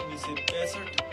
1965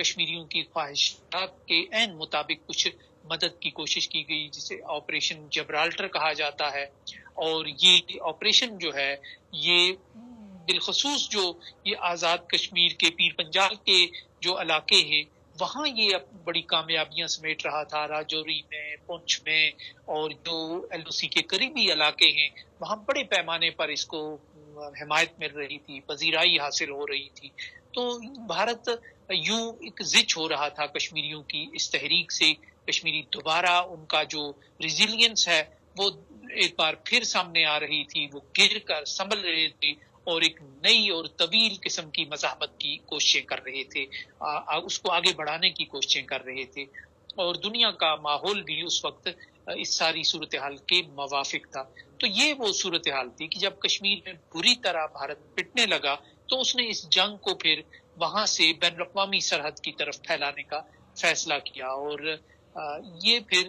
کشمیریوں کی خواہشات کے عین مطابق کچھ مدد کی کوشش کی گئی، جسے آپریشن جبرالٹر کہا جاتا ہے. اور یہ آپریشن جو ہے یہ بالخصوص جو یہ آزاد کشمیر کے پیر پنجال کے جو علاقے ہیں وہاں یہ بڑی کامیابیاں سمیٹ رہا تھا. راجوری میں، پونچھ میں، اور جو ایل او سی کے قریبی علاقے ہیں وہاں بڑے پیمانے پر اس کو حمایت مل رہی تھی، پذیرائی حاصل ہو رہی تھی. تو بھارت یوں ایک زچ ہو رہا تھا کشمیریوں کی اس تحریک سے. کشمیری دوبارہ ان کا جو ریزیلینس ہے وہ ایک بار پھر سامنے آ رہی تھی، وہ گر کر سنبھل رہے تھے اور ایک نئی اور طویل قسم کی مزاحمت کی کوششیں کر رہے تھے، اس کو آگے بڑھانے کی کوششیں کر رہے تھے. اور دنیا کا ماحول بھی اس وقت اس ساری صورتحال کے موافق تھا. تو یہ وہ صورتحال تھی کہ جب کشمیر میں بری طرح بھارت پٹنے لگا تو اس نے اس جنگ کو پھر وہاں سے بین الاقوامی سرحد کی طرف پھیلانے کا فیصلہ کیا. اور یہ پھر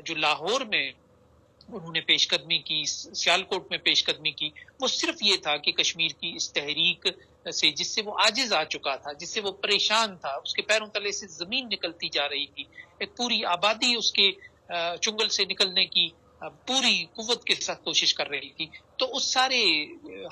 جو لاہور میں انہوں نے پیش قدمی کی، سیالکوٹ میں پیش قدمی کی، وہ صرف یہ تھا کہ کشمیر کی اس تحریک سے جس سے وہ عاجز آ چکا تھا، جس سے وہ پریشان تھا، اس کے پیروں تلے سے زمین نکلتی جا رہی تھی، ایک پوری آبادی اس کے چنگل سے نکلنے کی پوری قوت کے ساتھ کوشش کر رہی تھی. تو اس سارے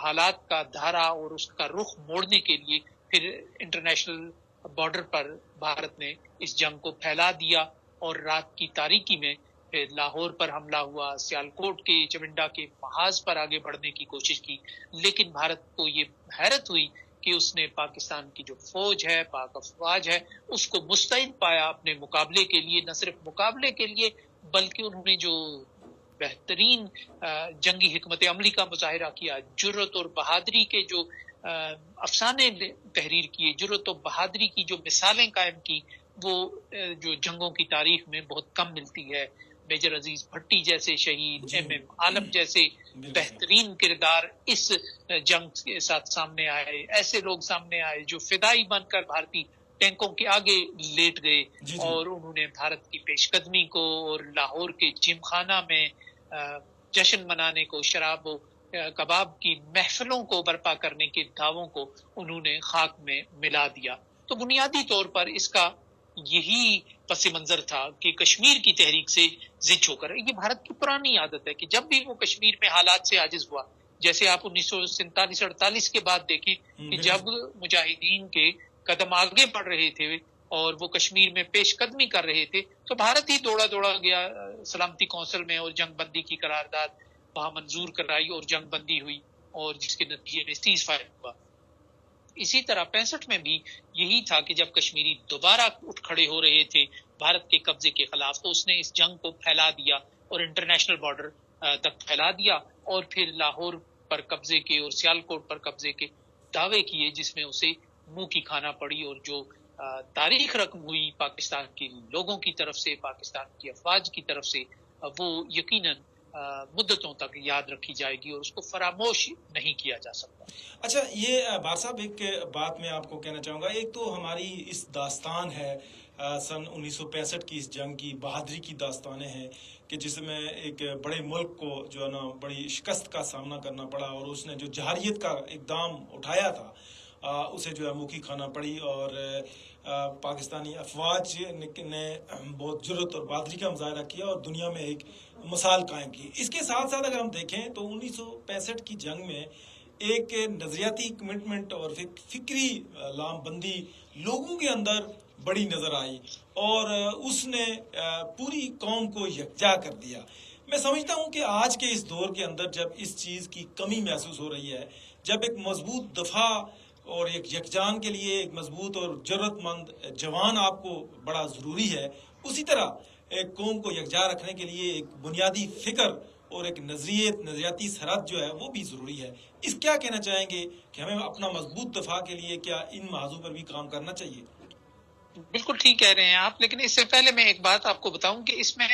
حالات کا دھارا اور اس کا رخ موڑنے کے لیے پھر انٹرنیشنل بارڈر پر بھارت نے اس جنگ کو پھیلا دیا اور رات کی تاریکی میں پھر لاہور پر حملہ ہوا، سیالکوٹ کے چمنڈا کے محاذ پر آگے بڑھنے کی کوشش کی. لیکن بھارت کو یہ حیرت ہوئی کہ اس نے پاکستان کی جو فوج ہے، پاک افواج ہے، اس کو مستعد پایا اپنے مقابلے کے لیے. نہ صرف مقابلے کے لیے بلکہ انہوں نے جو بہترین جنگی حکمت عملی کا مظاہرہ کیا، جرأت اور بہادری کے جو افسانے تحریر کیے، جرأت و بہادری کی جو مثالیں قائم کی، وہ جو جنگوں کی تاریخ میں بہت کم ملتی ہے. میجر عزیز بھٹی جیسے شہید، ایم ایم عالم جیسے بہترین کردار اس جنگ کے ساتھ سامنے آئے. ایسے لوگ سامنے آئے جو فدائی بن کر بھارتی ٹینکوں کے آگے لیٹ گئے اور انہوں نے بھارت کی پیش قدمی کو اور لاہور کے جم خانہ میں جشن منانے کو، شراب و کباب کی محفلوں کو برپا کرنے کے دعووں کو انہوں نے خاک میں ملا دیا. تو بنیادی طور پر اس کا یہی پس منظر تھا کہ کشمیر کی تحریک سے زچ ہو کر، یہ بھارت کی پرانی عادت ہے کہ جب بھی وہ کشمیر میں حالات سے عاجز ہوا، جیسے آپ 1947-48 کے بعد دیکھیں کہ جب مجاہدین کے قدم آگے بڑھ رہے تھے اور وہ کشمیر میں پیش قدمی کر رہے تھے تو بھارت ہی دوڑا گیا سلامتی کونسل میں اور جنگ بندی کی قرارداد وہاں منظور کرائی اور جنگ بندی ہوئی اور جس کے نتیجے میں سیز فائر ہوا. اسی طرح 65 میں بھی یہی تھا کہ جب کشمیری دوبارہ اٹھ کھڑے ہو رہے تھے بھارت کے قبضے کے خلاف تو اس نے اس جنگ کو پھیلا دیا اور انٹرنیشنل بارڈر تک پھیلا دیا اور پھر لاہور پر قبضے کے اور سیالکوٹ پر قبضے کے دعوے کیے، جس میں اسے منہ کی کھانا پڑی اور جو تاریخ رقم ہوئی پاکستان کے لوگوں کی طرف سے، پاکستان کی افواج کی طرف سے، وہ یقیناً مدتوں تک یاد رکھی جائے گی اور اس کو فراموش نہیں کیا جا سکتا. اچھا، یہ بار صاحب ایک بات میں آپ کو کہنا چاہوں گا. ایک تو ہماری اس داستان ہے سن 1965 کی اس جنگ کی بہادری کی داستانیں ہیں کہ جس میں ایک بڑے ملک کو جو ہے نا بڑی شکست کا سامنا کرنا پڑا اور اس نے جو جہاریت کا اقدام اٹھایا تھا اسے جو ہے منہ کی کھانا پڑی اور پاکستانی افواج نے بہت جرأت اور بہادری کا مظاہرہ کیا اور دنیا میں ایک مثال قائم کی. اس کے ساتھ ساتھ اگر ہم دیکھیں تو 1965 کی جنگ میں ایک نظریاتی کمٹمنٹ اور فکری لام بندی لوگوں کے اندر بڑی نظر آئی اور اس نے پوری قوم کو یکجا کر دیا. میں سمجھتا ہوں کہ آج کے اس دور کے اندر جب اس چیز کی کمی محسوس ہو رہی ہے، جب ایک مضبوط دفاع اور ایک یکجان کے لیے ایک مضبوط اور جرأت مند جوان آپ کو بڑا ضروری ہے، اسی طرح ایک قوم کو یکجا رکھنے کے لیے ایک بنیادی فکر اور ایک نظریاتی سرحد جو ہے وہ بھی ضروری ہے. اس کیا کہنا چاہیں گے کہ ہمیں اپنا مضبوط دفاع کے لیے کیا ان محاذوں پر بھی کام کرنا چاہیے؟ بالکل ٹھیک کہہ رہے ہیں آپ، لیکن اس سے پہلے میں ایک بات آپ کو بتاؤں کہ اس میں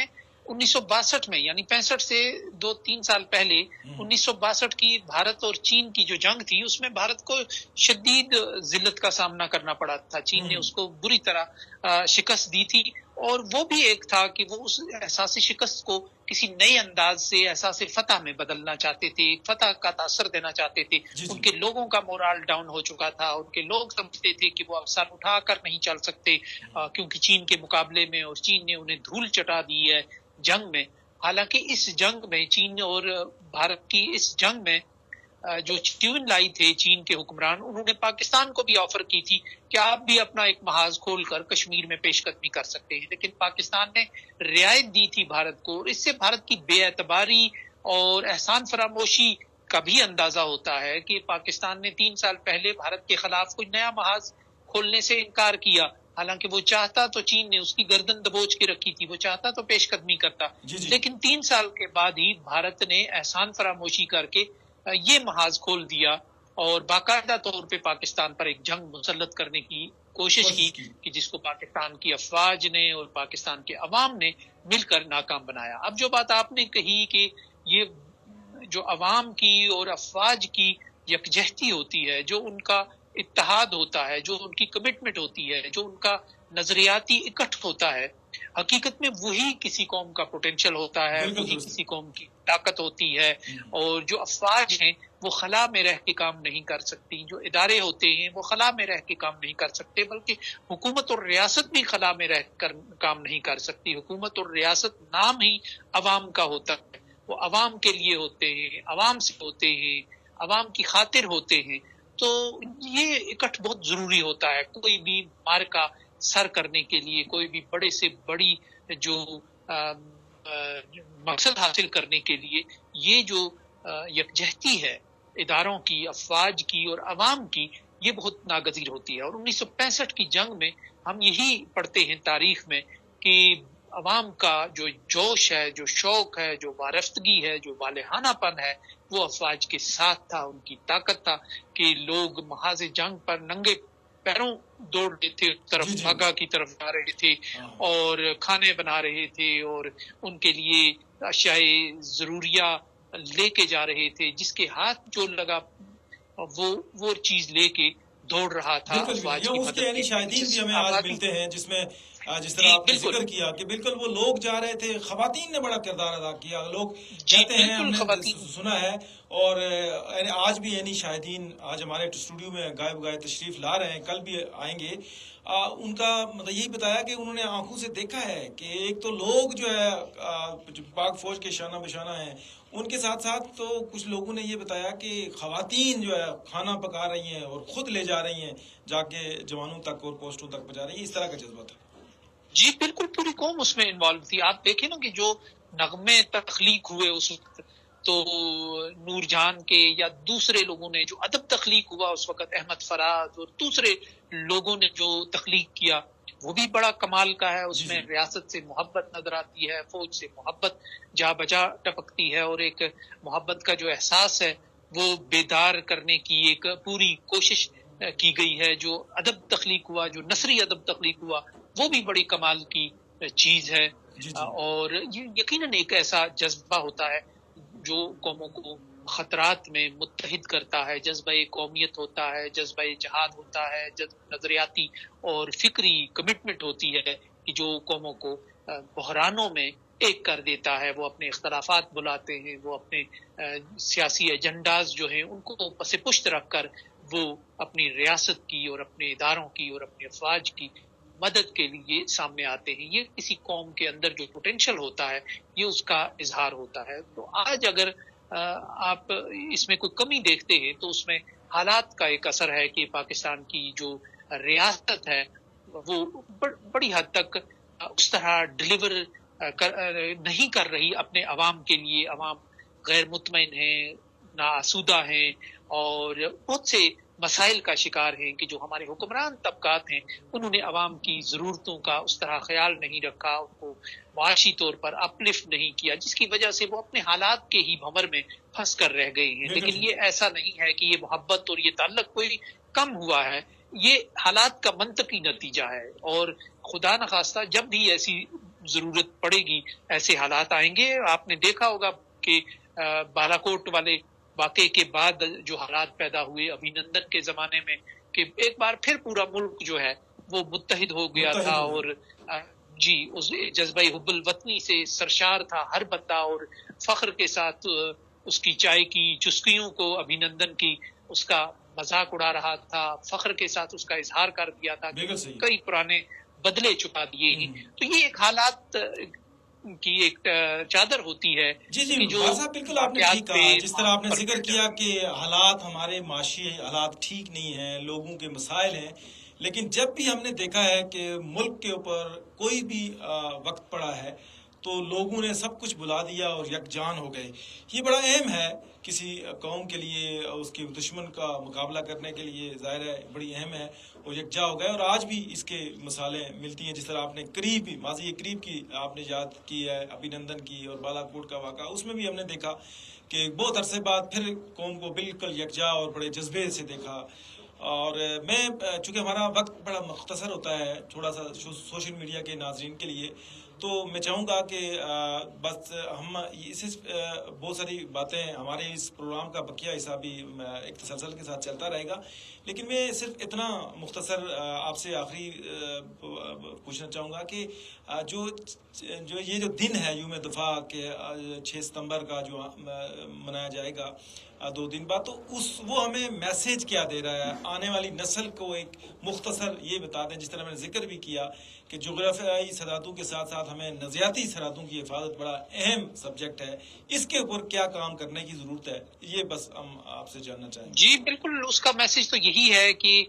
1962 میں یعنی 65 سے 2-3 سال پہلے 1962 کی بھارت اور چین کی جو جنگ تھی اس میں بھارت کو شدید ذلت کا سامنا کرنا پڑا تھا. چین نے اس کو بری طرح شکست دی تھی اور وہ بھی ایک تھا کہ وہ اس احساس شکست کو کسی نئے انداز سے احساس فتح میں بدلنا چاہتے تھے، فتح کا تاثر دینا چاہتے تھے۔ ان کے لوگوں کا مورال ڈاؤن ہو چکا تھا، ان کے لوگ سمجھتے تھے کہ وہ اب سر اٹھا کر نہیں چل سکتے کیونکہ چین کے مقابلے میں، اور چین نے انہیں دھول چٹا دی ہے جنگ میں۔ حالانکہ اس جنگ میں چین اور بھارت کی اس جنگ میں جو چیون لائی تھے چین کے حکمران، انہوں نے پاکستان کو بھی آفر کی تھی کہ آپ بھی اپنا ایک محاذ کھول کر کشمیر میں پیش قدمی کر سکتے ہیں، لیکن پاکستان نے رعایت دی تھی بھارت کو، اور اس سے بھارت کی بے اعتباری اور احسان فراموشی کا بھی اندازہ ہوتا ہے کہ پاکستان نے 3 سال پہلے بھارت کے خلاف کوئی نیا محاذ کھولنے سے انکار کیا، حالانکہ وہ چاہتا تو چین نے اس کی گردن دبوچ کے رکھی تھی، وہ چاہتا تو پیش قدمی کرتا، لیکن 3 سال کے بعد ہی بھارت نے احسان فراموشی کر کے یہ محاذ کھول دیا اور باقاعدہ طور پہ پاکستان پر ایک جنگ مسلط کرنے کی کوشش کی کہ جس کو پاکستان کی افواج نے اور پاکستان کے عوام نے مل کر ناکام بنایا۔ اب جو بات آپ نے کہی کہ یہ جو عوام کی اور افواج کی یکجہتی ہوتی ہے، جو ان کا اتحاد ہوتا ہے، جو ان کی کمٹمنٹ ہوتی ہے، جو ان کا نظریاتی اکٹھ ہوتا ہے، حقیقت میں وہی کسی قوم کا پوٹینشل ہوتا ہے، وہی کسی قوم کی طاقت ہوتی ہے۔ اور جو افواج ہیں وہ خلا میں رہ کے کام نہیں کر سکتی، جو ادارے ہوتے ہیں وہ خلا میں رہ کے کام نہیں کر سکتے، بلکہ حکومت اور ریاست بھی خلا میں رہ کر کام نہیں کر سکتی۔ حکومت اور ریاست نام ہی عوام کا ہوتا ہے، وہ عوام کے لیے ہوتے ہیں، عوام سے ہوتے ہیں، عوام کی خاطر ہوتے ہیں، تو یہ اکٹھ بہت ضروری ہوتا ہے۔ کوئی بھی معرکہ سر کرنے کے لیے، کوئی بھی بڑے سے بڑی جو مقصد حاصل کرنے کے لیے یہ جو یکجہتی ہے اداروں کی، افواج کی اور عوام کی، یہ بہت ناگزیر ہوتی ہے۔ اور 1965 کی جنگ میں ہم یہی پڑھتے ہیں تاریخ میں کہ عوام کا جو جوش ہے، جو شوق ہے، جو وارفتگی ہے، جو والہانہ پن ہے، وہ افواج کے ساتھ تھا، ان کی طاقت تھا کہ لوگ محاذ جنگ پر ننگے پیروں دوڑ رہے تھے، طرف بھاگا کی طرف جا رہے تھے اور کھانے بنا رہے تھے اور ان کے لیے اشیاء ضروریہ لے کے جا رہے تھے، جس کے ہاتھ جو لگا وہ چیز لے کے دوڑ رہا تھا افواج کی مدد کے لیے۔ شاہدین بھی ہمیں آج ملتے ہیں جس میں جس طرح آپ نے ذکر کیا کہ بالکل وہ لوگ جا رہے تھے، خواتین نے بڑا کردار ادا کیا، لوگ کہتے ہیں، ہم نے سنا ہے، اور آج بھی یعنی شاہدین آج ہمارے اسٹوڈیو میں گائے بگائے تشریف لا رہے ہیں، کل بھی آئیں گے۔ ان کا مطلب یہی بتایا کہ انہوں نے آنکھوں سے دیکھا ہے کہ ایک تو لوگ جو ہے پاک فوج کے شانہ بشانہ ہیں، ان کے ساتھ ساتھ تو کچھ لوگوں نے یہ بتایا کہ خواتین جو ہے کھانا پکا رہی ہیں اور خود لے جا رہی ہیں، جا کے جوانوں تک اور پوسٹوں تک پہنچا رہی ہیں، اس طرح کا جذبہ تھا۔ جی بالکل، پوری قوم اس میں انوالو تھی۔ آپ دیکھیں نا کہ جو نغمے تخلیق ہوئے اس وقت، تو نور جہان کے یا دوسرے لوگوں نے جو ادب تخلیق ہوا اس وقت، احمد فراز اور دوسرے لوگوں نے جو تخلیق کیا، وہ بھی بڑا کمال کا ہے۔ اس میں ریاست سے محبت نظر آتی ہے، فوج سے محبت جا بجا ٹپکتی ہے، اور ایک محبت کا جو احساس ہے وہ بیدار کرنے کی ایک پوری کوشش کی گئی ہے۔ جو ادب تخلیق ہوا، جو نثری ادب تخلیق ہوا، وہ بھی بڑی کمال کی چیز ہے۔ اور یہ یقیناً ایک ایسا جذبہ ہوتا ہے جو قوموں کو خطرات میں متحد کرتا ہے، جذبہ قومیت ہوتا ہے، جذبہ جہاد ہوتا ہے، نظریاتی اور فکری کمٹمنٹ ہوتی ہے کہ جو قوموں کو بحرانوں میں ایک کر دیتا ہے۔ وہ اپنے اختلافات بلاتے ہیں، وہ اپنے سیاسی ایجنڈاز جو ہیں ان کو پس پشت رکھ کر وہ اپنی ریاست کی اور اپنے اداروں کی اور اپنے افواج کی مدد کے لیے سامنے آتے ہیں۔ یہ کسی قوم کے اندر جو پوٹینشل ہوتا ہے، یہ اس کا اظہار ہوتا ہے۔ تو آج اگر آپ اس میں کوئی کمی دیکھتے ہیں تو اس میں حالات کا ایک اثر ہے کہ پاکستان کی جو ریاست ہے وہ بڑی حد تک اس طرح ڈلیور نہیں کر رہی اپنے عوام کے لیے۔ عوام غیر مطمئن ہیں، ناآسودہ ہیں اور بہت سے مسائل کا شکار ہیں کہ جو ہمارے حکمران طبقات ہیں انہوں نے عوام کی ضرورتوں کا اس طرح خیال نہیں رکھا، ان کو معاشی طور پر اپلفٹ نہیں کیا، جس کی وجہ سے وہ اپنے حالات کے ہی بھنور میں پھنس کر رہ گئے ہیں۔ لیکن یہ ایسا نہیں ہے کہ یہ محبت اور یہ تعلق کوئی کم ہوا ہے، یہ حالات کا منطقی نتیجہ ہے، اور خدا نخواستہ جب بھی ایسی ضرورت پڑے گی ایسے حالات آئیں گے۔ آپ نے دیکھا ہوگا کہ بالاکوٹ والے واقعے کے بعد جو حالات پیدا ہوئے ابھینندن کے زمانے میں، کہ ایک بار پھر پورا ملک جو ہے وہ متحد ہو گیا تھا، اور جی اس جذبہ حب الوطنی سے سرشار تھا ہر بندہ، اور فخر کے ساتھ اس کی چائے کی چسکیوں کو ابھینندن کی اس کا مذاق اڑا رہا تھا، فخر کے ساتھ اس کا اظہار کر دیا تھا کہ کئی پرانے بدلے چکا دیے ہیں. تو یہ ایک حالات کی ایک چادر ہوتی ہے. جی جی صاحب بالکل آپ نے ٹھیک کہا. جس طرح آپ نے ذکر کیا کہ حالات ہمارے معاشی حالات ٹھیک نہیں ہیں، لوگوں کے مسائل ہیں، لیکن جب بھی ہم نے دیکھا ہے کہ ملک کے اوپر کوئی بھی وقت پڑا ہے تو لوگوں نے سب کچھ بلا دیا اور یکجان ہو گئے. یہ بڑا اہم ہے کسی قوم کے لیے، اس کے دشمن کا مقابلہ کرنے کے لیے ظاہر ہے بڑی اہم ہے، اور یکجا ہو گئے. اور آج بھی اس کے مثالیں ملتی ہیں. جس طرح آپ نے ماضی قریب کی آپ نے یاد کی ہے، ابھینندن کی اور بالا کوٹ کا واقعہ، اس میں بھی ہم نے دیکھا کہ بہت عرصے بعد پھر قوم کو بالکل یکجا اور بڑے جذبے سے دیکھا. اور میں چونکہ ہمارا وقت بڑا مختصر ہوتا ہے تھوڑا سا سوشل میڈیا کے ناظرین کے لیے، تو میں چاہوں گا کہ بس ہم بہت ساری باتیں ہمارے اس پروگرام کا بقیہ حصہ بھی ایک تسلسل کے ساتھ چلتا رہے گا، لیکن میں صرف اتنا مختصر آپ سے آخری پوچھنا چاہوں گا کہ جو یہ جو دن ہے یوم دفاع کے 6 ستمبر کا جو منایا جائے گا 2 دن بعد، تو وہ ہمیں میسیج کیا دے رہا ہے؟ آنے والی نسل کو ایک مختصر یہ بتا دیں. جس طرح میں نے ذکر بھی کیا کہ جغرافیائی سرحدوں کے ساتھ ساتھ ہمیں نظریاتی سرحدوں کی حفاظت بڑا اہم سبجیکٹ ہے، اس کے اوپر کیا کام کرنے کی ضرورت ہے، یہ بس ہم آپ سے جاننا چاہیں گے. جی بالکل، اس کا میسج تو یہی ہے کہ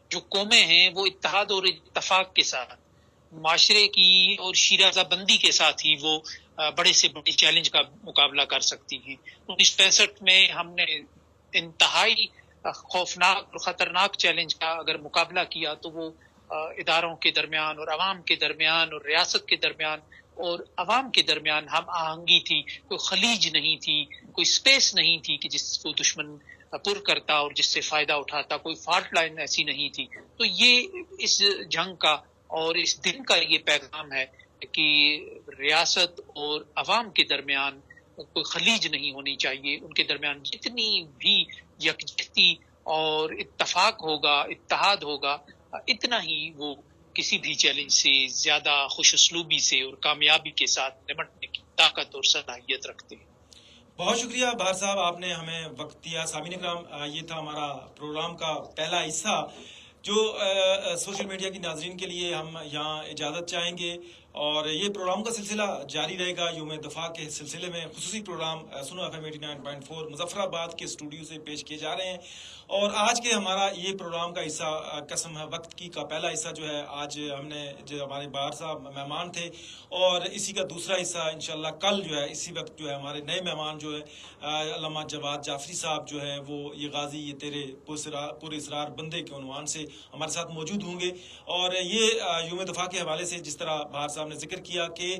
جو قومیں ہیں وہ اتحاد اور اتفاق کے ساتھ، معاشرے کی اور شیرازہ بندی کے ساتھ ہی وہ بڑے سے بڑے چیلنج کا مقابلہ کر سکتی ہیں. 1965 میں ہم نے انتہائی خوفناک اور خطرناک چیلنج کا اگر مقابلہ کیا تو وہ اداروں کے درمیان اور عوام کے درمیان اور ریاست کے درمیان اور عوام کے درمیان ہم آہنگی تھی. کوئی خلیج نہیں تھی، کوئی سپیس نہیں تھی کہ جس کو دشمن پر کرتا اور جس سے فائدہ اٹھاتا، کوئی فالٹ لائن ایسی نہیں تھی. تو یہ اس جنگ کا اور اس دن کا یہ پیغام ہے کہ ریاست اور عوام کے درمیان کوئی خلیج نہیں ہونی چاہیے. ان کے درمیان جتنی بھی یکجہتی اور اتفاق ہوگا، اتحاد ہوگا، اتنا ہی وہ کسی بھی چیلنج سے زیادہ خوش اسلوبی سے اور کامیابی کے ساتھ نمٹنے کی طاقت اور صلاحیت رکھتے ہیں. بہت شکریہ بہار صاحب، آپ نے ہمیں وقت دیا. سامعین اکرام، یہ تھا ہمارا پروگرام کا پہلا حصہ جو سوشل میڈیا کی ناظرین کے لیے ہم یہاں اجازت چاہیں گے، اور یہ پروگرام کا سلسلہ جاری رہے گا. یوم دفاع کے سلسلے میں خصوصی پروگرام سنو FM 89.4 مظفر آباد کے اسٹوڈیو سے پیش کیے جا رہے ہیں. اور آج کے ہمارا یہ پروگرام کا حصہ قسم ہے وقت کی کا پہلا حصہ جو ہے آج ہم نے جو ہمارے بہار صاحب مہمان تھے، اور اسی کا دوسرا حصہ انشاءاللہ کل جو ہے اسی وقت جو ہے ہمارے نئے مہمان جو ہے علامہ جواد جعفری صاحب جو ہے وہ یہ غازی یہ تیرے پر اسرار بندے کے عنوان سے ہمارے ساتھ موجود ہوں گے. اور یہ یوم دفاع کے حوالے سے جس طرح بہار صاحب نے ذکر کیا کہ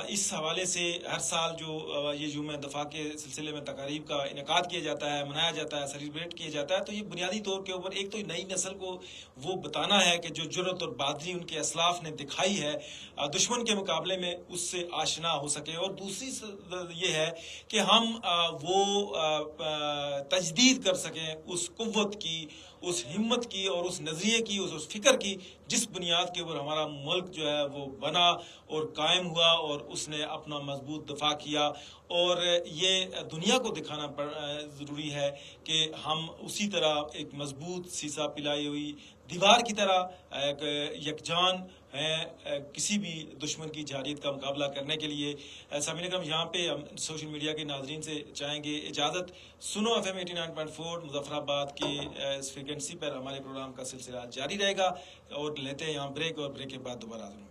اس حوالے سے ہر سال جو یہ یوم دفاع کے سلسلے میں تقاریب کا انعقاد کیا جاتا ہے، منایا جاتا ہے، سیلیبریٹ کیا جاتا ہے، تو یہ بنیادی طور کے اوپر ایک تو نئی نسل کو وہ بتانا ہے کہ جو جرأت اور بہادری ان کے اسلاف نے دکھائی ہے دشمن کے مقابلے میں اس سے آشنا ہو سکے. اور دوسری یہ ہے کہ ہم وہ تجدید کر سکیں اس قوت کی، اس ہمت کی اور اس نظریے کی، اس فکر کی جس بنیاد کے اوپر ہمارا ملک جو ہے وہ بنا اور قائم ہوا اور اس نے اپنا مضبوط دفاع کیا. اور یہ دنیا کو دکھانا ضروری ہے کہ ہم اسی طرح ایک مضبوط سیسا پلائی ہوئی دیوار کی طرح ایک یکجان ہیں کسی بھی دشمن کی جارحیت کا مقابلہ کرنے کے لیے. سامعین اکرام، یہاں پہ ہم سوشل میڈیا کے ناظرین سے چاہیں گے اجازت. سنو FM 89.4 مظفر آباد کے اس فریکوینسی پر ہمارے پروگرام کا سلسلہ جاری رہے گا، اور لیتے ہیں یہاں بریک، اور بریک کے بعد دوبارہ حاضر ہوں.